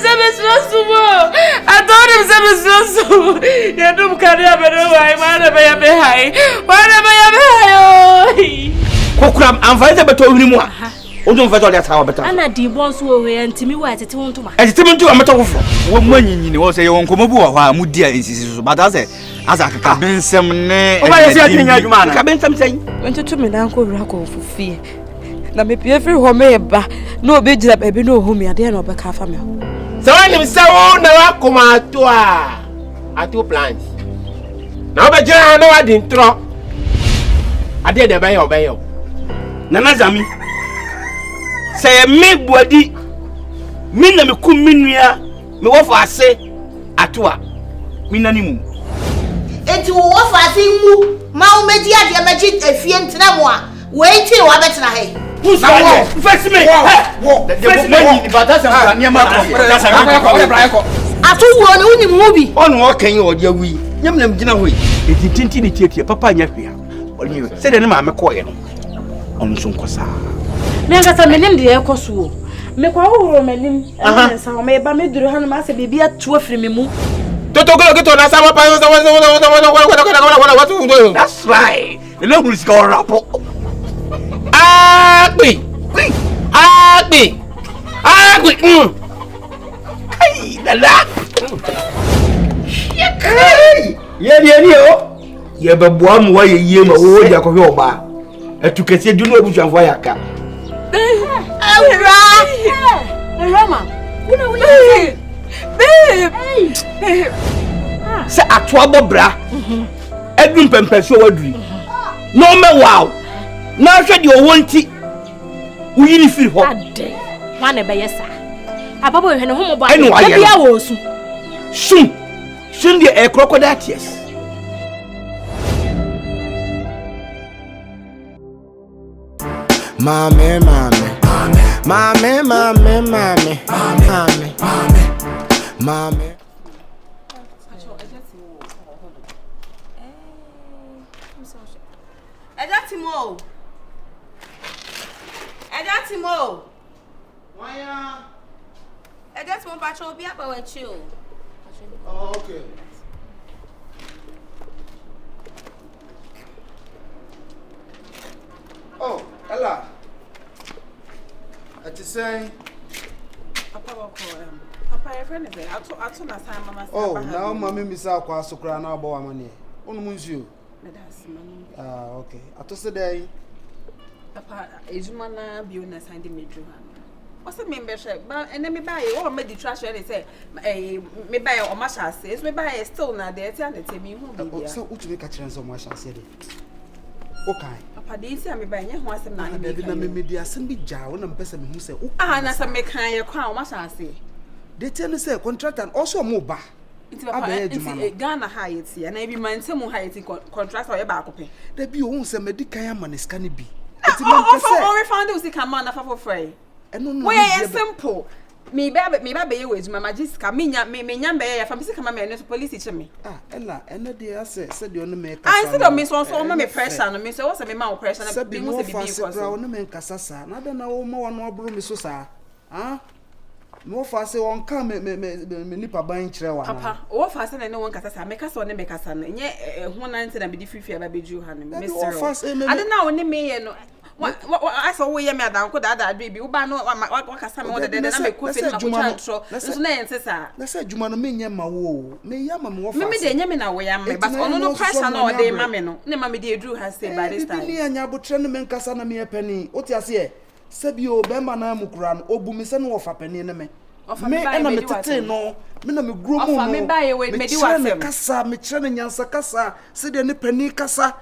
I told him some you do carry a better way, whatever you be high. Whatever you be high. Kokram, I'm fighting better with more. Don't fight that how better. And I did once away and Timmy was at home to my. As Timmy to a matter of one you know, say you won't come over, Mudia insists, but as I can be some name. Oh, I say, I can be something. Went to me, Uncle Racco for fear. Now, maybe every home, no big up, baby, no home, I dare not back half a meal. So I'm so now come out to a 2 plants. Now, but I know I didn't throw. I did obey. Nanazami. Say me body. Me na me kuminia. Me wofa ase atwa. Me nanimu. Enti wo wofa ase mu. Ma wo medi ade maji afie ntena mo a. Wait till I bet na he. Who's that? First me. First me. But that's a near my Atu wo ne woni mu bi. On wo kan yo dia wi. Nyam nam gina hoi. Eti tinti ne tietie papa nya hwea. Oni se de ne ma me koye no. On so nkosa. Me ngasa menim de ekoso. Me kwa wo menim. Ensa o me ba me duru hanu ma se bibia tu afiri me mu. Toto go na sama pa. That's right. The level is going up. Agbe. Hey, la. Hey. Ye o. Ye be boa mu wa ye ma wo dia ko hwe oba. Etukese du no obujanfo ayaka. Rama. Babe. Se atwa bobra. Edum pempeso waduri. No me wow. Na hwe de owonti. Uyini firi ho. Ade. Wane be yesa. Ababo hwe ne homo ba. E bia wo su. Sun de e crocodile tears. Mame. Timo. Why? That's one patrol be about with you. Oh, okay. Oh, Ella. I just say. Papa, your friend is there. I told last time, Mama. Oh, now, Mammy, Miss Aqua, so crown our boy money. On you. Okay. I told today. Papa, is mana be on a sign me drew. What's the membership? But and then me buy it or made the trash and say, me buy or masha says, me buy a stone now there, tell it me who be so would you make a chance of masha said it. Okay. Papa, this I me buy you once a night, baby, me the assembly jar and person who say, oh, and as I make her crown, masha say. They tell me say contract and also move it's a Ghana high and I be man some high contract or a back of it. There be almost a medical man is can be. Oh, found those come on for free. And where simple. Me baby you is my magic me nyambe from sick mamma and police to me. Ah, Ella, and the dear said you only make I said on Miss also my pressure and Miss also me mouth pressure and be more for me casasa. I don't know more broom so sa. Ah? No fast on come me nipa buying chrewa. Papa, o fast and no one casasa make us on the make us and yet 1 night and be free fear by Jew hand. Mr. I don't know only me no. What I saw we me down could that baby. Uba no what can some other than I make coffee na control. Let's say Jumano me yama wo. Me yama mo fast. Me de nyame na we yama but no pressure no dey mame no. Ne mame dey drew has say by this time. Ni anya botre no men kasa na me penny. Oti ase Sebio bemba na mukura obu me se no ofa penny ne me. Me na me tete no. Me na me grow mo. Ofa me buy we me di wasem. Kasa me kire ne nyansa kasa. Se de ne penny kasa.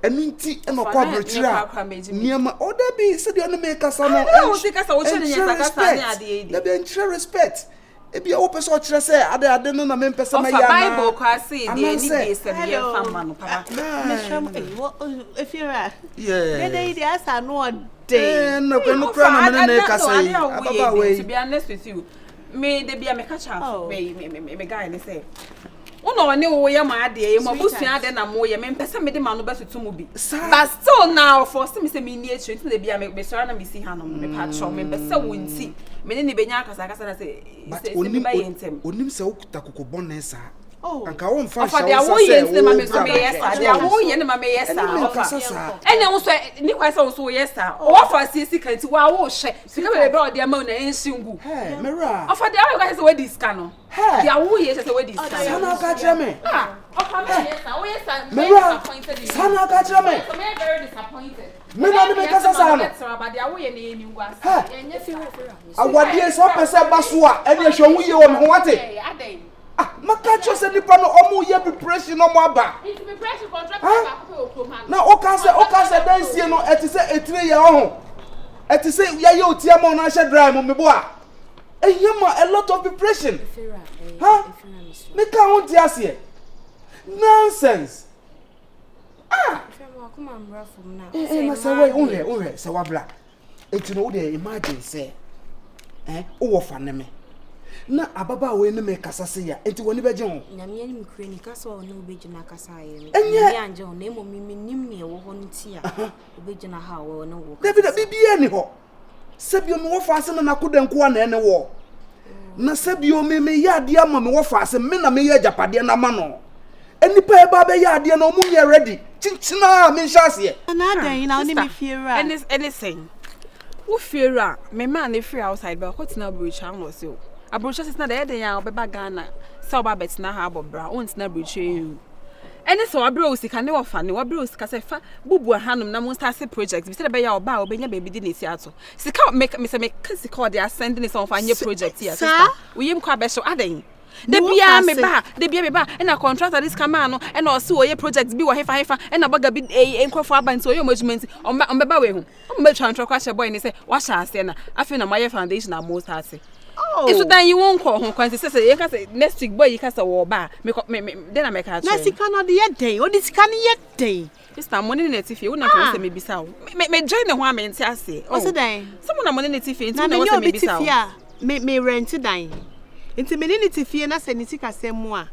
Eninti eno kwa brochira niema oda bi se de no make kasa no e wo kasa wo chere nya kasa ni ade edi na be nchire respect e bia wo pese o chere se ade no na me pese ma ya na Bible kwa se de ni be se de ye fama no papa me sham if you are yeah de de asa no de no kra na me kasa yi ababa we to be honest with you me de bia me catch up me guy ne say Uno ne wo ye ma ade mo busua ade na mo ye me pese me de ma no betutu mu bi. But still now for me say me ni echi nti na bia me sora na me si hanom me pa cho me pese wo nti me ne benya akasa na say onim se okuta kokobon na sa. Anka won fa sha wo say wo ma me so me yes ade wo ye ne ma me yes ene wo so ni kwa say wo so yes wo fa si kan ti wa wo hye sika be be ode ma na ensingu mera ofa de wo say we diska no dia wo ye say we diska sana ka kire me ofa me yes wo yes mera sana ka kire me so me very disappointed me na me kasa sa no but dia wo ye na emi ngwa enye fi awade so pese baso a ene hwe wo ye wo me ho wate maka cho se nipa no omu ye preparation no mo aba it's preparation contract ba ko okoma na o ka se dansie no eti se etire ye ho eti se ye otia mo na hye dry mo mebo a ehema a lot of preparation me ka ho di ase nonsense kuma mra from now na se we unhe se wabla eti no de imagine se o wo fa ne me na ababa we ne me kasa se ya enti woni beje ho nyame ani mkure ni kasa wo ne obegina kasa aye me anje ho na emomi nim ne wo ho nti a obegina ha wo ne wo David bibia ni ho sebio me wo fa ase na kodanku a na ene wo na sebio me ya ade ama me wo fa ase me na me ya japade na ma no enipa e ba be ya ade na omu ye ready chinchina me nshase na adan na oni me fiera anything wo fiera me man e free outside ba kotina bridge an wo se o abrocha sisna da eden ya obeba Ghana se oba betina ha abobra ontina bridge yu ene so abro osika ne wofa ne wabro osika se fa bubu hanom na monster se project bi se be ya oba obenya baby di nesi ato sika make me se me sika de ascend ne so fa nye project ya sister we yim kwa be so aden de bia me ba ena contractor this kama no ena o se oye project bi wo hefa ena baga bi enkwafo abanti oye management on beba we hu on be transfer kwa she boy ni se wa sha ase na afi na my foundation na most ase so then you won't call home kwanti say you can say next week boy you can say wo ba me then I make her na sika no de ye den o de sika ne ye den sister money na tifi wo na kan say me bisa wo me join the ho am enti ase o se den someone na money na tifi enti na wo say me bisa wo me rent dan enti me ni tifi na say ni sika sem a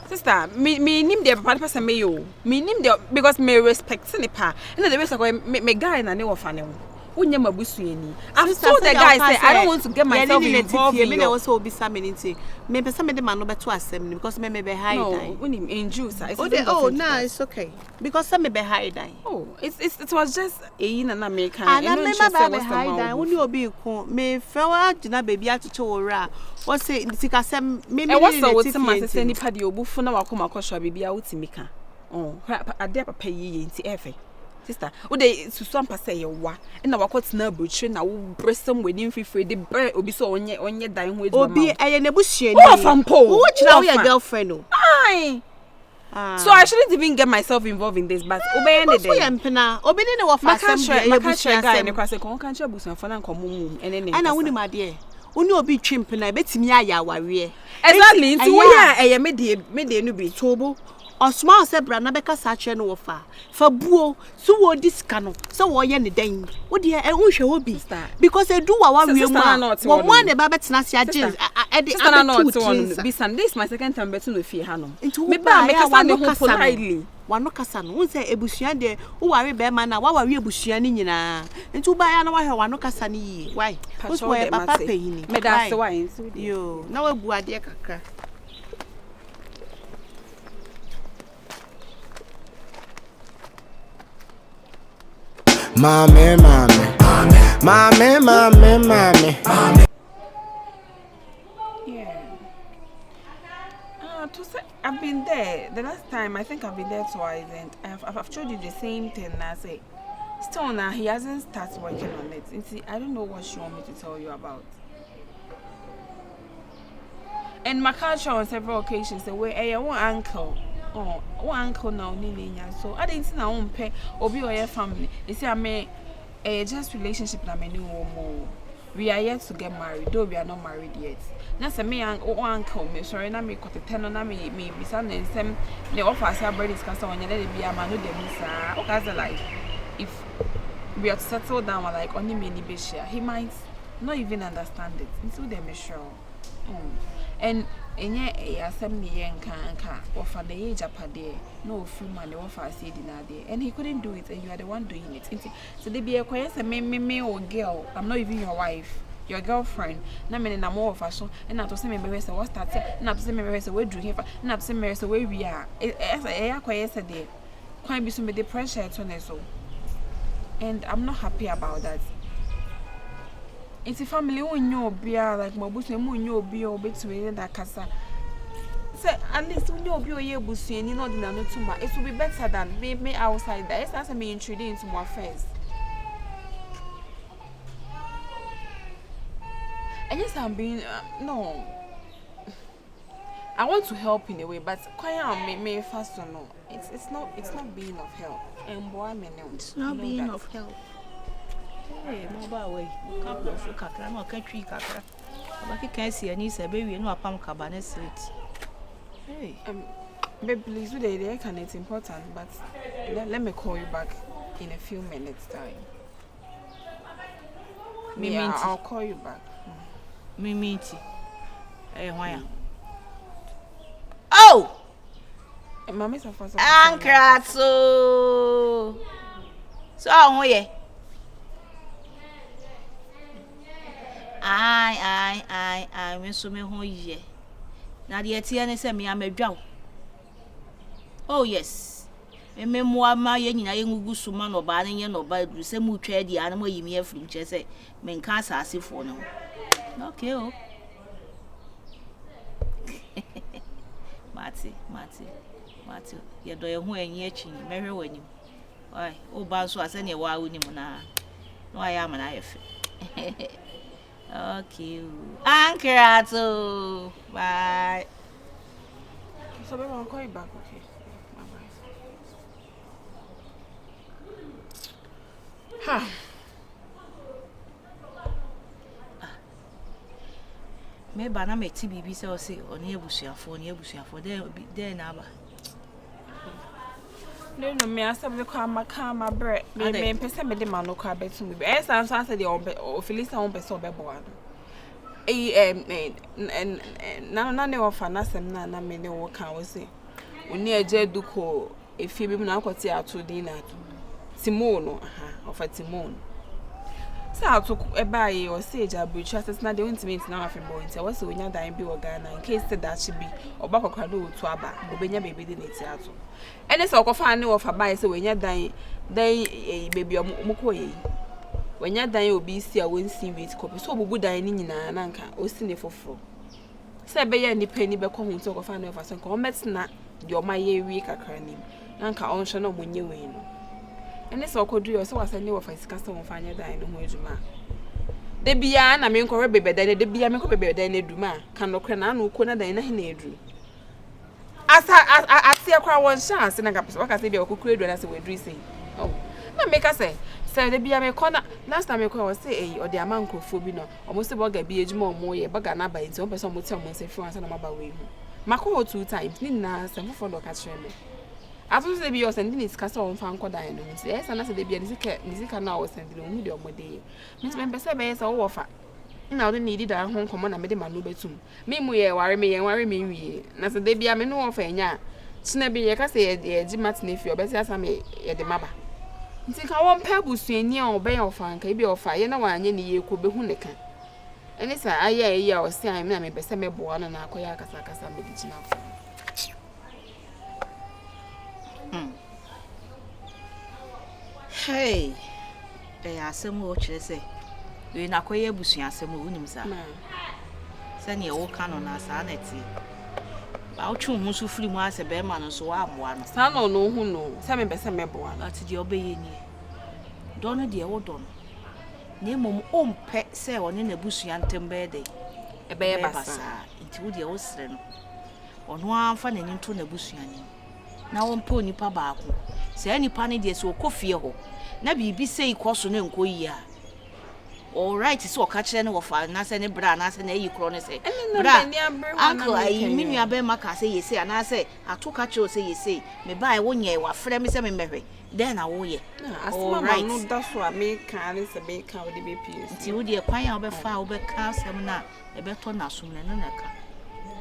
sister me nim the papa person me yo me nim the because me respect ni pa na the way me guy na ne wo fa ne wo Unya mabusueni. I've told the guy say I don't want to get myself involved in me also be something. Me person me the man no better assembly because me be high die. No, unim in juice. Oh, no, it's okay. Because some me be high die. Oh, it was just a yin and American. And I remember be high die. Only obi ko me fewa jina baby atucho ora. What say sika sem me me. E was so with some say nipa de obufu na wakoma kwahwa baby a utimika. Oh, ade papa yi nti efe. Sister, o de susu ampa say ye wa na wakotina abuchi na wo bresem weni mfifre de bre obi so onye dan ho eduma obi eye na busuani wo fampo wo chira wo your girlfriend o ai so I shouldn't even get myself involved in this but obey any day so yempena obi ne wo fa asem ye busuani guy ne kwase kon kan che busuani fa na nkomo ene ana woni made oni obi twempena betimi aya aware exactly nti wo ya eye me de no bi tobo osma se bra na beka sa kire no wo fa buo so wo diska no so wo ye ne dan wo de unhwe wo bi because edu wa wie mu wo mo ne ba betena se age e de abetu bi Sunday is my second time betu no fie hanom me ba me kasa ne ho politely wano kasa no won se ebusua de wo ware be ma na wa ware ebusua ni nyina nti ba ya na wa hwe wano kasa ni yi why wo e papa pe yi ni me da se why yo na wa bu ade kakra Mame. Yeah. To say I've been there. The last time I think I've been there twice, and I've told you the same thing. I say, still now he hasn't started working on it. And see, I don't know what she want me to tell you about. And my culture on several occasions, the way I want uncle. Oh, one uncle now, so I didn't know on pay or be your family. You see, I mean, just relationship that I knew more. We are yet to get married, though we are not married yet. That's a me uncle, me sorry, na me got a ten on me, be something, and some the offer I said, discuss on your lady be a man who dem okay, like if we are to settle down, like only many be share, he might not even understand it until they be sure. And asem nka offer the age apade no free money offer said in there and he couldn't do it and you are the one doing it. So they be a quiet me or girl. I'm not even your wife. Your girlfriend. Na me na more of fashion and not to say me say what start not to say me say we do here not to say me say where we are. Quiet day. Quite be some the pressure to so. And I'm not happy about that. It's a family who know beer like my boss and who know beer or bits with that casa. Say, at least when you'll be a year bussy and you know, not too much. It will be better than me outside there. It's not me intruding into my face. I guess I'm being, no. I want to help in a way, but quite me fast or no. It's not being of help. And boy, it's not being of help. Hey, mobile way. Couple of kakra, no country kakra. But can't see any say baby no apam cabane street. Hey, babe, please do the idea can it's important, but let me call you back in a few minutes time. I'll call you back. Mimiti. Hey, why? Oh! Mommy's a first. Ankrato. So, how ye? I went so many whole year. Now the Etienne said me, I'm a drow. Oh, yes. A memoir, my young Gusuman or Banyan or by the same trade the animal you may from Chese, men can't ask if for no. Okay, oh. Marty, you're doing who and yet, Mary when you. Why, oh, Basso, I send you while we need now. No, I am an IF. Okay. Ankrato. Bye. So baby, I'll call you back, okay? Bye-bye. Ha. Maybe I make TBB so say on Yabusia for there now. No, me I said the calm bread. Me person me the man no car bet to me. As answer the or Felisa on beso bebo. Na ne ofa na sem na me ne wo kan wo se. Oni eje duko efi bi na kwoti ato din na to. Timon no ofa Timon. Sa ato e ba ye o se eja bridge assess na de intimate na afi boy nti wo se onya dan bi wo Ghana in case that she be oba kokra do otu aba obenya baby de neti ato. Ene se okofa ne ofa ba ye se wenya dan baby omko ye. Wenya dan obi si a wonsi wait copy so obubu dan ni nyina na nka osi ne foforo. Se be ye ni pani be ko hu so okofa ne ofa so nka o metna de o ma ye wi kakra ni. Na nka on hwe na omunye we no. Ene se okodu yo se wasa ne ofa sika se won fa anya dan no ho adwuma. De bia na me nkore bebe dan de bia me ko bebe dan na aduma kan no kra na uko na dan na he na edu. Ase akwa won chance na gapese waka se bia okukure edu na se wedru sei. Oh. Na make us say de bia me kona last time me ko was say o de amankofo bi no omo se boga bi ejuma omo ye boga na ba nti o pese omo ti omo se fi ansa na maba we hu. Mako 2 times ni na se fofo do ka kire me. Aso se bi o send ni sika se o mfa nko dan no nti esa na se de bia ni sika na o send no hu de omo de. Me se be se be se o wofa. Na o de need da ho nkomo na me de manu betum. Me mu ye ware me wie. Na se de bia me no ofa nya. China bi ye ka se ye ji matne fi o be se asa me ye de maba. Nti ka won pa busuani a obe ya ofa nka bi ofa ye na wanye ne ye ko behu ne kan. Eni sa aye ye o se an me na me bese me bo na na akoya kasa me di china. Hey. Asem o kire se. We na akoya busuani asem o unim sa. Se ne wo kan na sa na ti. Ba o twu musu firi mu ase be ma no so wa amoa no. Sa no no hu no. Se me bese me bo na. Ati de obeye ni. Do no de wo do no. Na mom ompe se one na busua ntembe de. Ebe ye basa. Nti wo de wo sere no. Ono amfa na ni nto na busua ni. Na wo mpe onipa baako. Se anipa ne de se okofie ho. Na bibi sei koso na nko yi a. all right so catch any of na say ne bra na say na yi kro ne say bra uncle I me nua be maka say yesi ana say atoka che o say yesi me ba e wo nye wa frɛ me say me mehwe then na wo ye all right no da so a me kan ne say be kan wo de be pie nti wo de kwan ya wo be fa wo be ka asɛm na e be to na som ne na ka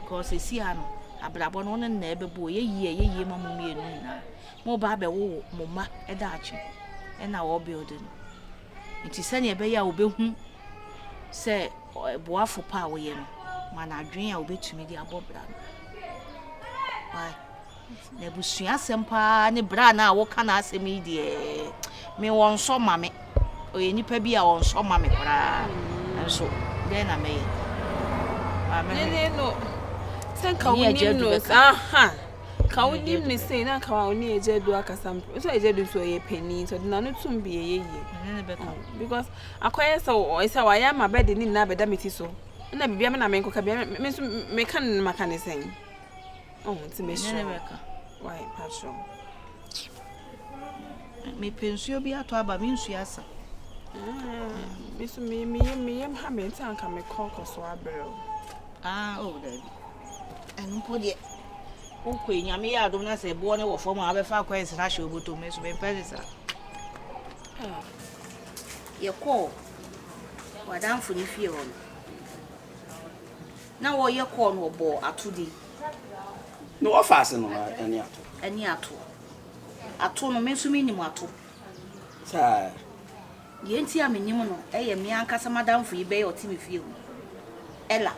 because esi ano abrabo no ne na e be bo ye yie ma mo mienu na mo ba be wo mo ma e da achi e na wo building nti sɛ ne be ya wo be hu sɛ boafo pa wo ye no ma na adwen a wo betumi di abobra no why na busua sempa ne bra na wo ka na asɛm yi de me won so ma me oye nipa bi a won so ma me kora enso den na me ne no senka woni no aha ka woni ni sei na ka woni ejedu akasam so ejedu so ye pani so na no tum bi ye because akoye so isa wa ya ma bed ni na beda meti so na bibia me na me nkoka bia me so me kan maka ne sen oh nti me sure why passion me pensuo bi ato aba me nsu asa me so me ha me tanka me kokko so abero oh daddy enu podie o ko nyame ya adom na se bo ne wo fo ma abefa akwa nsira hye oboto me so me pese ye ko wadamfo ni fie won na wo ye ko no bo atudi no office no ani ato no me so me nim ato Sa ye nti amenim no eye me ankasa madamfo yi be ye otimi fie ho ella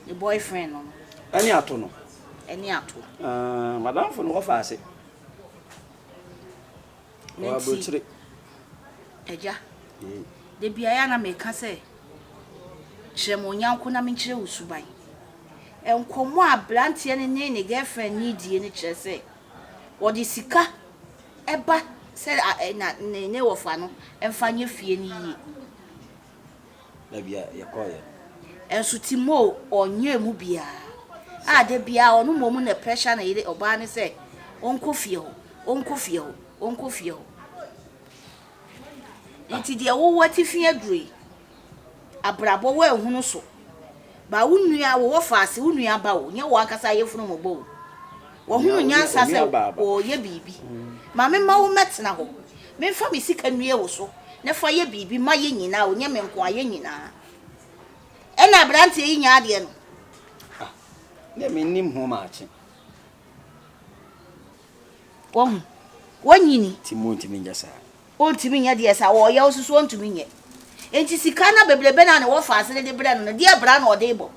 the boyfriend no ani ato no madam for no office wa botire eja de bia ya na me ka se chemonyanko na me nkire usuban enkomo abrantie ne girlfriend ni die ne kire se wodi sika eba se na ne wofa no emfa nye fie ni yi la bia yakoye enso timo onye mu bia de bia onu momu na pressure na yire oba ne se onko fie ho enti de wo wati fie adui abrabo wa ehunu so ba wunua wo faase wunua ba wo nye wo akasa yefunu mo bo wo hunu nyansa se o ye bibi ma me ma wo metena ho me fa me sika nue wo so ne fa ye bibi ma ye nyina o nye me nko aye nyina ena brante yi nya ade no ne me nim ho maachi wo nyini timonti minjasa o ntimi nya de esa wo ye osusu o ntimi nye enti sika na beblebe na ne wo faase ne de bre no de bra na o de bo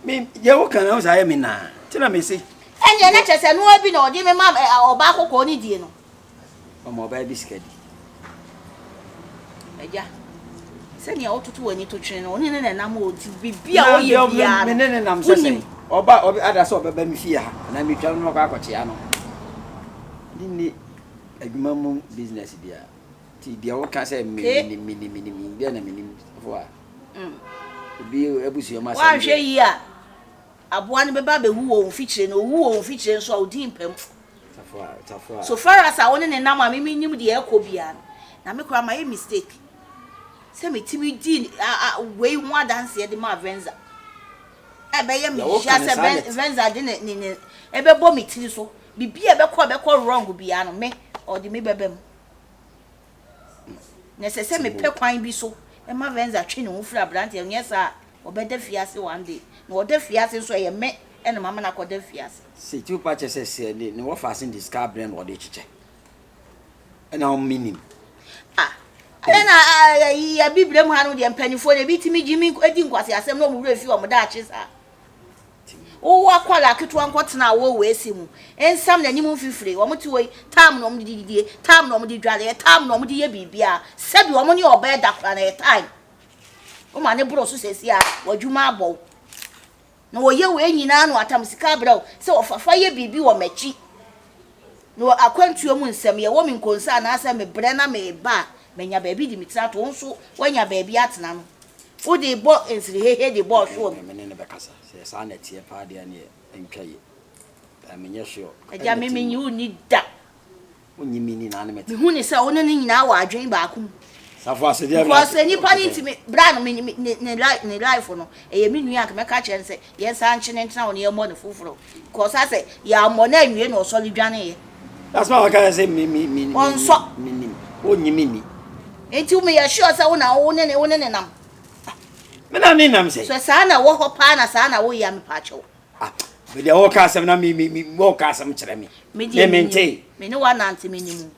me ye wo kan o sa ye me na ti na me si enye na chese no abi na o de me ma oba akoko ni die no o mo ba biskadi eja se ni o tutu wani to twen no ne na ma o ti bibia o ye bia me ne nam se oba ada so baba mi fie ha na mi twa no kwa akoche ya no ni adwuma mu business dia ti dia wo ka se mi dia na mi fo a bi ebusu ma se wa hwe yi a aboa ne beba be hu wo fichire no hu wo fichire so a odi mpam tafo so far as a woni ne nam a mi nim de ekobia na me kura my mistake se me timi di we hu adanse de ma venza ebe ye mi sha se venza de ne ebe bo mi tiri so bibia be ko wrong bia no me or the me bebem na se me pe kwan bi so e ma venza twe ne hu fra brant ye sa obeda fiase one day na oda fiase so ye me e na mama na koda fiase se tu pa che se ne wo fasten the scar brand or de chiche e na o minim na ya bible mu hanu de mpanifo ne bitimi jimi edi nkwase asem no mu wura fi o mu da achi sa wo akwala ketu ankotena wo wesi mu ensam na nimu fifire wo muti wo tam no mu dididie tam no mu didwale tam no mu di ye bibia sebi wo mu ne oba da kra na time o ma ne bro so sesi a wadwuma abọ na wo ye we nyina no atam sika bra se wo fafa ye bibi wo machi no akwantuo mu nsem ye wo mi nkonsa na asa me bre na me ba menya ba bi di mitira to nso wanya ba bi atena no wo de bo ensiri he de bo hwo me ne be kasa se sa na tie pa de ne entwaye ba menye hwo aja me menyi uni da onyi mini na ne meti me hu ni se wo ne nyina wa adwen ba akum Safo ase dia. Because any pani to me brand me life no. E me nua ka meka kire say yes anche ntina on ye mo no fufuro. Because I say ya mo na nwie no so lidwane ye. That's why I can say me. On so me. Onyimi. Enti me ya sure say wo ne nam. Me na ni nam say. So sa na wo ho pa na sa na wo ya me pa chewo. Me dey wo ka asem na me wo ka asem kire me. Me mente. Me ne wa nante me nimu.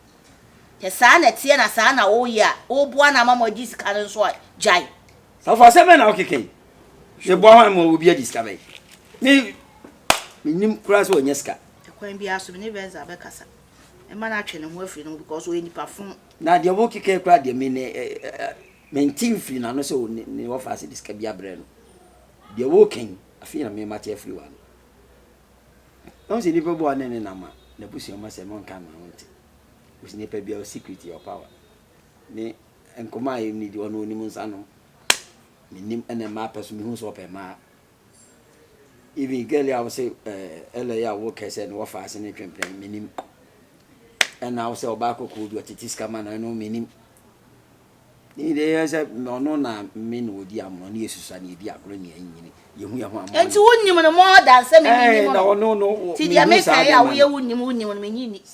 Te sa na tie na sa na wo ya. Wo boa na mama di sika no so jai. Safo asem na okeke. Je boa han mo obi adisika be. Me nim kura so onyeska. E kwan bi aso me ne benza be kasa. E ma na atwe ne ho afiri no because we nipa fun. Na de wo keke kura de me ne mentin free na no so ne wo fa se disika bia bre no. De wo ken afi na me mate afiri wa no. Don't see people born in nama. The pussy almost a monk can mount. We sniper be our security or power. Ne and come I need one woman's anno. Minim and a map as me who's up a map. Even girl, I will say, Ella workers and what fast and a minim. And I will say, Obacco could do a titisca man, I know minim. There's a no men would yam on your society, dear granny. You hear one. And to win you more than 7 no. Did you make a we wouldn't me?